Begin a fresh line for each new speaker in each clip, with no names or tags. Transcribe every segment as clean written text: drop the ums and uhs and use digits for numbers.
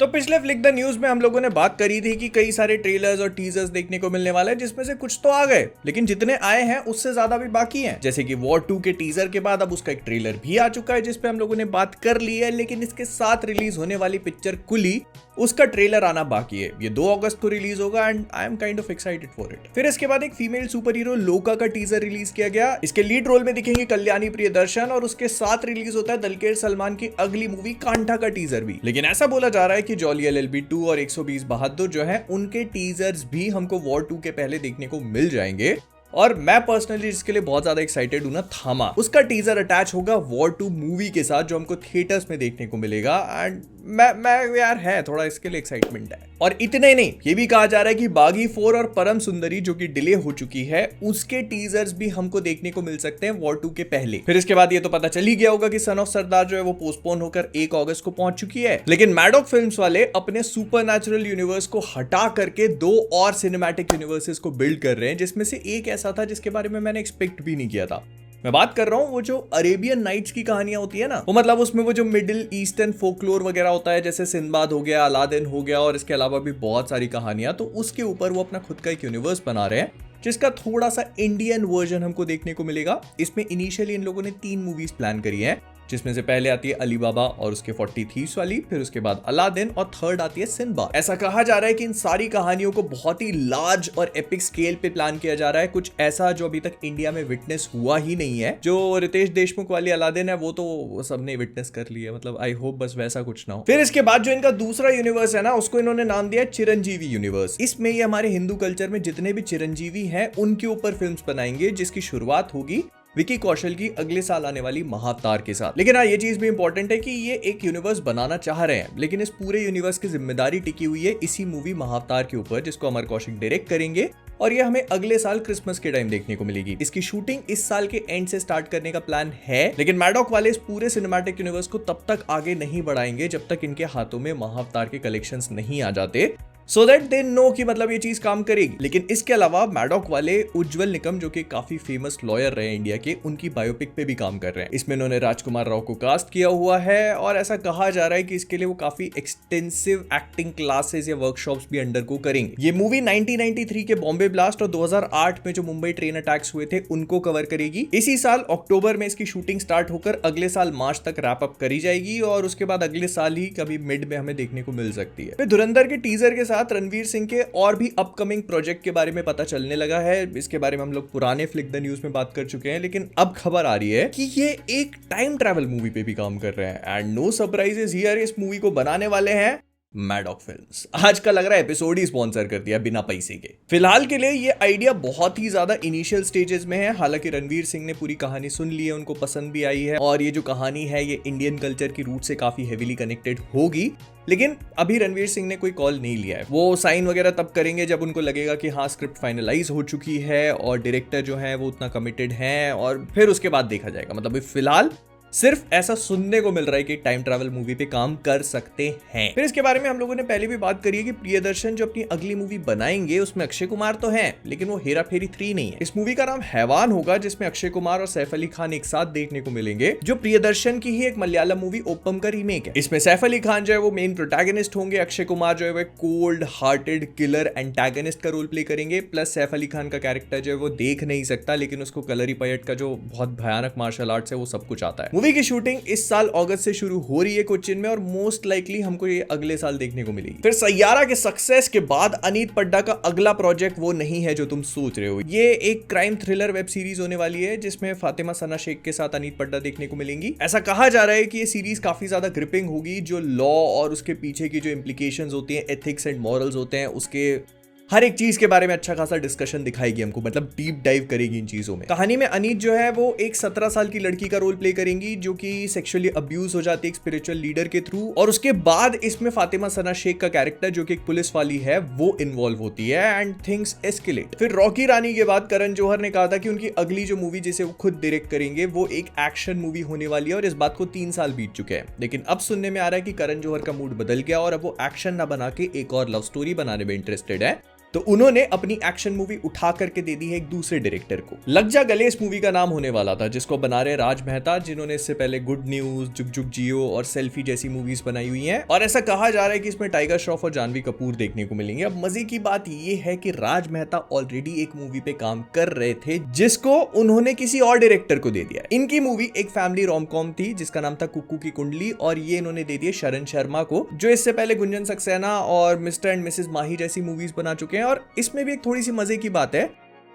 तो पिछले flick the news में हम लोगों ने बात करी थी कि कई सारे ट्रेलर्स और टीजर्स देखने को मिलने वाले हैं, जिसमें से कुछ तो आ गए लेकिन जितने आए हैं उससे ज्यादा भी बाकी हैं। जैसे कि वॉर 2 के टीजर के बाद अब उसका एक ट्रेलर भी आ चुका है जिसपे हम लोगों ने बात कर ली है, लेकिन इसके साथ रिलीज होने वाली पिक्चर कुली, उसका ट्रेलर आना बाकी है। ये 2 अगस्त को रिलीज होगा and I am kind of excited for it. फिर इसके बाद एक फीमेल सुपर हीरो लोका का टीजर रिलीज किया गया। इसके लीड रोल में दिखेंगे कल्याणी प्रियदर्शन और उसके साथ रिलीज होता है दलकेर सलमान की अगली मूवी कांठा का टीजर भी। लेकिन ऐसा बोला जा रहा है कि जॉली LLB 2 और 120 बहादुर जो है उनके टीजर्स भी हमको वॉर 2 के पहले देखने को मिल जाएंगे। और मैं पर्सनली इसके लिए बहुत ज्यादा एक्साइटेड हूं ना। थामा उसका टीजर अटैच होगा वॉर 2 मूवी के साथ जो हमको थिएटर्स में देखने को मिलेगा एंड मैं यार है थोड़ा इसके लिए एक्साइटमेंट है। और इतने नहीं, ये भी कहा जा रहा है कि बागी 4 और परम सुंदरी जो कि डिले हो चुकी है उसके टीजर्स भी हमको देखने को मिल सकते हैं वॉर 2 के पहले। फिर इसके बाद ये तो पता चल ही गया होगा कि सन ऑफ सरदार जो है वो पोस्टपोन होकर 1 अगस्त को पहुंच चुकी है। लेकिन मैडॉक फिल्म्स वाले अपने सुपरनैचुरल यूनिवर्स को हटा करके 2 और सिनेमैटिक यूनिवर्सेस को बिल्ड कर रहे हैं, जिसमें से एक ऐसा था जिसके बारे में मैंने एक्सपेक्ट भी नहीं किया था। मैं बात कर रहा हूं वो जो अरेबियन नाइट्स की कहानियां होती है ना, वो मतलब उसमें वो जो मिडिल ईस्टर्न फोकलोर वगैरह होता है, जैसे सिंदबाद हो गया, अलादीन हो गया और इसके अलावा भी बहुत सारी कहानियां, तो उसके ऊपर वो अपना खुद का एक यूनिवर्स बना रहे हैं जिसका थोड़ा सा इंडियन वर्जन हमको देखने को मिलेगा। इसमें इनिशियली इन लोगों ने 3 मूवीज प्लान करी है, जिसमें से पहले आती है अली बाबा और उसके 40 थीव्स वाली, फिर उसके बाद अलादीन और थर्ड आती है सिंदबाद। ऐसा कहा जा रहा है कि इन सारी कहानियों को बहुत ही लार्ज और एपिक स्केल पे प्लान किया जा रहा है, कुछ ऐसा जो अभी तक इंडिया में विटनेस हुआ ही नहीं है। जो रितेश देशमुख वाली अलादीन है वो तो सबने विटनेस कर लिया, मतलब आई होप बस वैसा कुछ ना हो। फिर इसके बाद जो इनका दूसरा यूनिवर्स है ना, उसको इन्होंने नाम दिया चिरंजीवी यूनिवर्स। इसमें ये हमारे हिंदू कल्चर में जितने भी चिरंजीवी हैं उनके ऊपर फिल्म्स बनाएंगे, जिसकी शुरुआत होगी विकी कौशल की अगले साल आने वाली महाअवतार के साथ। लेकिन हाँ, ये चीज भी इंपॉर्टेंट है कि ये एक यूनिवर्स बनाना चाह रहे हैं, लेकिन इस पूरे यूनिवर्स की जिम्मेदारी टिकी हुई है इसी मूवी महाअवतार के ऊपर, जिसको अमर कौशिक डायरेक्ट करेंगे और ये हमें अगले साल क्रिसमस के टाइम देखने को मिलेगी। इसकी शूटिंग इस साल के एंड से स्टार्ट करने का प्लान है, लेकिन मैडॉक वाले इस पूरे सिनेमैटिक यूनिवर्स को तब तक आगे नहीं बढ़ाएंगे जब तक इनके हाथों में महाअवतार के कलेक्शंस नहीं आ जाते, सो दैट दे नो कि मतलब ये चीज काम करेगी। लेकिन इसके अलावा मैडॉक वाले उज्जवल निकम जो कि काफी फेमस लॉयर रहे इंडिया के, उनकी बायोपिक पे भी काम कर रहे हैं। इसमें उन्होंने राजकुमार राव को कास्ट किया हुआ है और ऐसा कहा जा रहा है कि इसके लिए वो काफी एक्सटेंसिव एक्टिंग क्लासेस या वर्कशॉप्स भी अंडरगो करेंगे। ये मूवी 1993 के बॉम्बे ब्लास्ट और 2008 में जो मुंबई ट्रेन अटैक्स हुए थे उनको कवर करेगी। इसी साल अक्टूबर में इसकी शूटिंग स्टार्ट होकर अगले साल मार्च तक रैप अप करी जाएगी और उसके बाद अगले साल ही कभी मिड में हमें देखने को मिल सकती है। फिर धुरंधर के टीजर के साथ रणवीर सिंह के और भी अपकमिंग प्रोजेक्ट के बारे में पता चलने लगा है। इसके बारे में हम लोग पुराने फ्लिक द न्यूज में बात कर चुके हैं, लेकिन अब खबर आ रही है कि ये एक टाइम ट्रैवल मूवी पे भी काम कर रहे हैं एंड नो सरप्राइजेस हियर। इस मूवी को बनाने वाले हैं मैडॉक फिल्म्स। आज का लग रहा है एपिसोड ही स्पॉन्सर कर दिया बिना पैसे के। फिलहाल के लिए ये आइडिया बहुत ही ज्यादा इनिशियल स्टेजेस में है। हालांकि रणवीर सिंह ने पूरी कहानी सुन ली है, उनको पसंद भी आई है और ये जो कहानी है ये इंडियन कल्चर की रूट से काफी हेवीली कनेक्टेड होगी। लेकिन अभी रणवीर सिंह ने कोई कॉल नहीं लिया है, वो साइन वगैरह तब करेंगे जब उनको लगेगा कि हाँ स्क्रिप्ट फाइनलाइज हो चुकी है और डायरेक्टर जो है वो उतना कमिटेड है, और फिर उसके बाद देखा जाएगा। मतलब फिलहाल सिर्फ ऐसा सुनने को मिल रहा है कि टाइम ट्रैवल मूवी पे काम कर सकते हैं। फिर इसके बारे में हम लोगों ने पहले भी बात करी है कि प्रियदर्शन जो अपनी अगली मूवी बनाएंगे उसमें अक्षय कुमार तो है, लेकिन वो हेरा फेरी 3 नहीं है। इस मूवी का नाम हैवान होगा, जिसमें अक्षय कुमार और सैफ अली खान एक साथ देखने को मिलेंगे, जो प्रियदर्शन की ही एक मलयालम मूवी ओपम का रीमेक है। इसमें सैफ अली खान जो है वो मेन प्रोटैगनिस्ट होंगे, अक्षय कुमार जो है वो कोल्ड हार्टेड किलर एंटागनिस्ट का रोल प्ले करेंगे। प्लस सैफ अली खान का कैरेक्टर जो है वो देख नहीं सकता, लेकिन उसको कलरी पयट का जो बहुत भयानक मार्शल आर्ट्स है वो सब कुछ आता है। मूवी की शूटिंग इस साल अगस्त से शुरू हो रही है कोचिन में और मोस्ट लाइकली हमको ये अगले साल देखने को मिलेगी। फिर सैयारा के सक्सेस के बाद अनीत पड्डा का अगला प्रोजेक्ट वो नहीं है जो तुम सोच रहे हो। ये एक क्राइम थ्रिलर वेब सीरीज होने वाली है जिसमें फातिमा सना शेख के साथ अनीत पड्डा देखने को मिलेंगी। ऐसा कहा जा रहा है कि ये सीरीज काफी ज्यादा ग्रिपिंग होगी, जो लॉ और उसके पीछे की जो इंप्लीकेशंस होती हैं, एथिक्स एंड मॉरल्स होते हैं, उसके हर एक चीज के बारे में अच्छा खासा डिस्कशन दिखाएगी हमको, मतलब डीप डाइव करेगी इन चीजों में। कहानी में अनीत जो है वो एक 17 साल की लड़की का रोल प्ले करेंगी जो कि सेक्सुअली अब्यूज हो जाती है एक स्पिरिचुअल लीडर के थ्रू, और उसके बाद इसमें फातिमा सना शेख का कैरेक्टर जो कि एक पुलिस वाली है वो इन्वॉल्व होती है एंड थिंग्स एस्केलेट। फिर रॉकी रानी के बाद करण जौहर ने कहा था कि उनकी अगली जो मूवी जिसे वो खुद डायरेक्ट करेंगे वो एक एक्शन मूवी होने वाली है, और इस बात को 3 साल बीत चुके हैं। लेकिन अब सुनने में आ रहा है कि करण जौहर का मूड बदल गया और अब वो एक्शन ना बना के एक और लव स्टोरी बनाने में इंटरेस्टेड है। तो उन्होंने अपनी एक्शन मूवी उठा करके दे दी है एक दूसरे डायरेक्टर को। लग जा गले इस मूवी का नाम होने वाला था, जिसको बना रहे राज मेहता, जिन्होंने इससे पहले गुड न्यूज, जुग जुग जियो और सेल्फी जैसी मूवीज बनाई हुई हैं। और ऐसा कहा जा रहा है कि इसमें टाइगर श्रॉफ और जानवी कपूर देखने को मिलेंगे। अब मजे की बात यह है कि राज मेहता ऑलरेडी एक मूवी पे काम कर रहे थे, जिसको उन्होंने किसी और डायरेक्टर को दे दिया। इनकी मूवी एक फैमिली रोमकॉम थी जिसका नाम था कुक्कू की कुंडली, और ये इन्होंने दे दिए शरण शर्मा को, जो इससे पहले गुंजन सक्सेना और मिस्टर एंड मिसेस माही जैसी मूवीज बना चुके हैं। और इसमें भी एक थोड़ी सी मजे की बात है,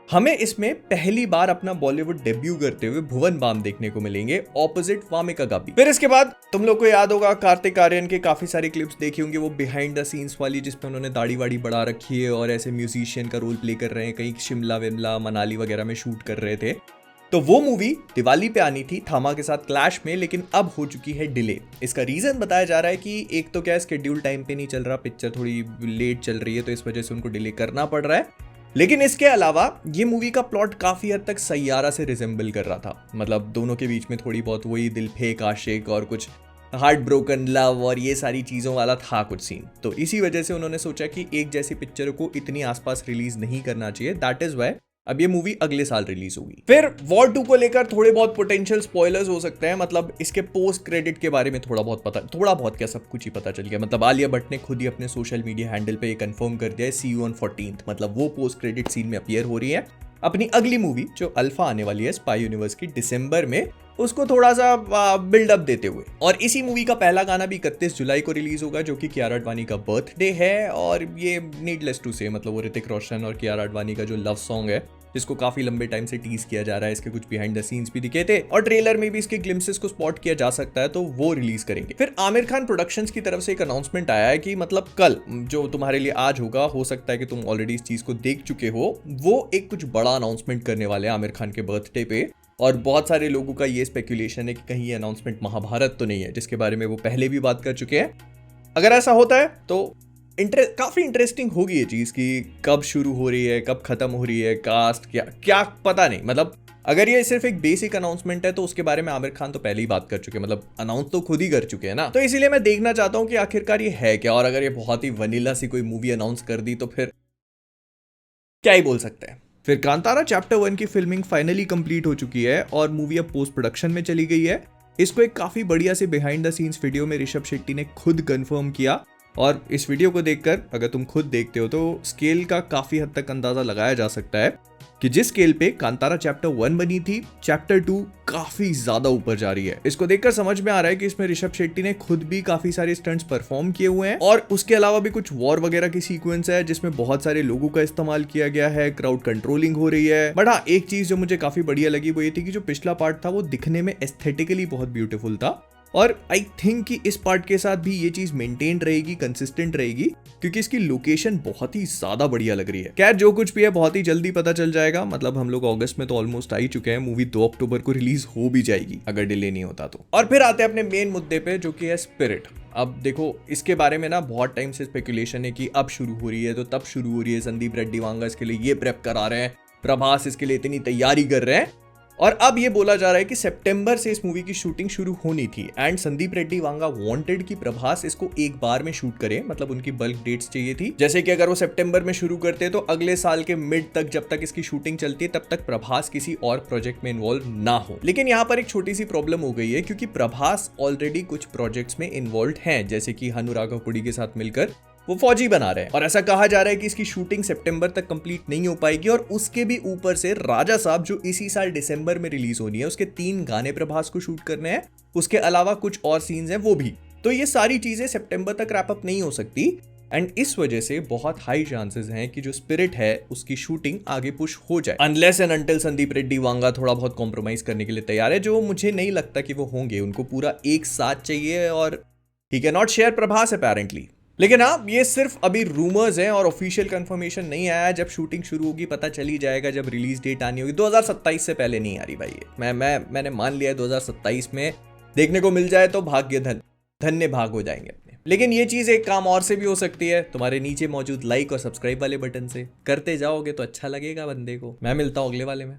हमें इसमें पहली बार अपना बॉलीवुड डेब्यू करते हुए भुवन बाम देखने को मिलेंगे ऑपोजिट वामिका गाबी। फिर इसके बाद तुम लोग को याद होगा कार्तिक आर्यन के काफी सारी क्लिप्स देखी होंगी, वो बिहाइंड द सीन्स वाली, जिसमें उन्होंने दाढ़ी वाड़ी बढ़ा रखी है और ऐसे म्यूजिशियन का रोल प्ले कर रहे हैं, कहीं शिमला विमला मनाली वगैरह में शूट कर रहे थे। तो वो मूवी दिवाली पे आनी थी थामा के साथ क्लैश में, लेकिन अब हो चुकी है डिले। इसका रीजन बताया जा रहा है कि एक तो क्या स्केड्यूल टाइम पे नहीं चल रहा, पिक्चर थोड़ी लेट चल रही है, तो इस वजह से उनको डिले करना पड़ रहा है। लेकिन इसके अलावा ये मूवी का प्लॉट काफी हद तक सैयारा से रिजेंबल कर रहा था, मतलब दोनों के बीच में थोड़ी बहुत वही दिल फेंक आशिक और कुछ हार्ट ब्रोकन लव और ये सारी चीजों वाला था कुछ सीन। तो इसी वजह से उन्होंने सोचा कि एक जैसी पिक्चर को इतनी आसपास रिलीज नहीं करना चाहिए, दैट इज वाई अब ये मूवी अगले साल रिलीज होगी। फिर वॉर 2 को लेकर थोड़े बहुत पोटेंशियल स्पॉयलर्स हो सकते हैं, मतलब इसके पोस्ट क्रेडिट के बारे में थोड़ा बहुत क्या सब कुछ ही पता चल गया। मतलब आलिया भट्ट ने खुद ही अपने सोशल मीडिया हैंडल पे ये कंफर्म कर दिया है, सी यू ऑन 14th, मतलब वो पोस्ट क्रेडिट सीन में अपीयर हो रही है अपनी अगली मूवी जो अल्फा आने वाली है स्पाई यूनिवर्स की दिसंबर में, उसको थोड़ा सा बिल्डअप देते हुए। और इसी मूवी का पहला गाना भी 31 जुलाई को रिलीज होगा, जो कि कियारा आडवाणी का बर्थडे है। और ये नीडलेस टू से, मतलब वो ऋतिक रोशन और कियारा आडवाणी का जो लव सॉन्ग है, जिसको काफी लंबे टाइम से टीज किया जा रहा है, इसके कुछ बिहाइंड द सीन्स भी दिखे थे और ट्रेलर में भी इसके ग्लिम्सेस को स्पॉट किया जा सकता है, तो वो रिलीज करेंगे। फिर आमिर खान प्रोडक्शंस की तरफ से एक अनाउंसमेंट आया है कि मतलब कल, जो तुम्हारे लिए आज होगा, हो सकता है कि तुम ऑलरेडी इस चीज को देख चुके हो, वो एक कुछ बड़ा अनाउंसमेंट करने वाले हैं आमिर खान के बर्थडे पे। और बहुत सारे लोगों का ये स्पेकुलेशन है कि कहीं ये अनाउंसमेंट महाभारत तो नहीं है, जिसके बारे में वो पहले भी बात कर चुके हैं। अगर ऐसा होता है तो काफी इंटरेस्टिंग होगी ये चीज कि कब शुरू हो रही है, कब खत्म हो रही है, कास्ट क्या पता नहीं। मतलब अगर ये सिर्फ एक बेसिक अनाउंसमेंट है तो उसके बारे में आमिर खान तो पहले ही बात कर चुके हैं, मतलब अनाउंस तो खुद ही कर चुके हैं ना। तो इसीलिए मैं देखना चाहता हूं कि आखिरकार ये है क्या, और अगर ये बहुत ही वनीला सी कोई मूवी अनाउंस कर दी तो फिर क्या ही बोल सकते हैं। फिर कांतारा चैप्टर 1 की फिल्मिंग फाइनली कंप्लीट हो चुकी है और मूवी अब पोस्ट प्रोडक्शन में चली गई है। इसको एक काफी बढ़िया से बिहाइंड द सीन्स वीडियो में ऋषभ शेट्टी ने खुद कंफर्म किया, और इस वीडियो को देखकर अगर तुम खुद देखते हो तो स्केल का काफी हद तक अंदाजा लगाया जा सकता है कि जिस स्केल पे कांतारा चैप्टर 1 बनी थी, चैप्टर 2 काफी ज्यादा ऊपर जा रही है। इसको देखकर समझ में आ रहा है कि इसमें ऋषभ शेट्टी ने खुद भी काफी सारे स्टंट्स परफॉर्म किए हुए हैं, और उसके अलावा भी कुछ वॉर वगैरह की सीक्वेंस है जिसमें बहुत सारे लोगों का इस्तेमाल किया गया है, क्राउड कंट्रोलिंग हो रही है। बट हाँ, एक चीज जो मुझे काफी बढ़िया लगी वो ये थी कि जो पिछला पार्ट था वो दिखने में एस्थेटिकली बहुत ब्यूटीफुल था, और आई थिंक कि इस पार्ट के साथ भी ये चीज मेंटेन रहेगी, कंसिस्टेंट रहेगी, क्योंकि इसकी लोकेशन बहुत ही ज्यादा बढ़िया लग रही है। खैर जो कुछ भी है बहुत ही जल्दी पता चल जाएगा, मतलब हम लोग अगस्त में तो ऑलमोस्ट आ ही चुके हैं, मूवी 2 अक्टूबर को रिलीज हो भी जाएगी अगर डिले नहीं होता तो। और फिर आते हैं अपने मेन मुद्दे पे, जो कि है स्पिरिट। अब देखो, इसके बारे में ना बहुत टाइम से स्पेकुलेशन है कि अब शुरू हो रही है तो तब शुरू हो रही है, संदीप रेड्डी वांगा इसके लिए ये प्रेप करा रहे हैं, प्रभास इसके लिए इतनी तैयारी कर रहे हैं, और अब ये बोला जा रहा है कि सितंबर से इस मूवी की शूटिंग शुरू होनी थी। एंड संदीप रेड्डी वांगा वांटेड कि प्रभास इसको एक बार में शूट करे, मतलब उनकी बल्क डेट्स चाहिए थी, जैसे कि अगर वो सितंबर में शुरू करते तो अगले साल के मिड तक, जब तक इसकी शूटिंग चलती है, तब तक प्रभास किसी और प्रोजेक्ट में इन्वॉल्व ना हो। लेकिन यहाँ पर एक छोटी सी प्रॉब्लम हो गई है, क्योंकि प्रभास ऑलरेडी कुछ प्रोजेक्ट्स में इन्वॉल्व हैं, जैसे कि हनु राघवपुड़ी के साथ मिलकर वो फौजी बना रहे हैं, और ऐसा कहा जा रहा है कि इसकी शूटिंग सितंबर तक कंप्लीट नहीं हो पाएगी। और उसके भी ऊपर से राजा साहब, जो इसी साल दिसंबर में रिलीज होनी है, उसके 3 गाने प्रभास को शूट करने हैं, उसके अलावा कुछ और सीन्स हैं वो भी। तो ये सारी चीजें सितंबर तक रैप अप नहीं हो सकती, एंड इस वजह से बहुत हाई चांसेस हैं कि जो स्पिरिट है उसकी शूटिंग आगे पुश हो जाए, unless and until Sandeep Reddy Vanga थोड़ा बहुत कॉम्प्रोमाइज करने के लिए तैयार है, जो मुझे नहीं लगता कि वो होंगे। उनको पूरा एक साथ चाहिए, और he can not share Prabhas apparently. लेकिन हाँ, ये सिर्फ अभी रूमर्स हैं और ऑफिशियल कंफर्मेशन नहीं आया। जब शूटिंग शुरू होगी पता चली जाएगा, जब रिलीज डेट आनी होगी। 2027 से पहले नहीं आ रही भाई ये। मैंने मान लिया है 2027 में देखने को मिल जाए तो धन्य भाग हो जाएंगे अपने। लेकिन ये चीज एक काम और से भी हो सकती है, तुम्हारे नीचे मौजूद लाइक और सब्सक्राइब वाले बटन से करते जाओगे तो अच्छा लगेगा बंदे को। मैं मिलता हूँ अगले वाले में।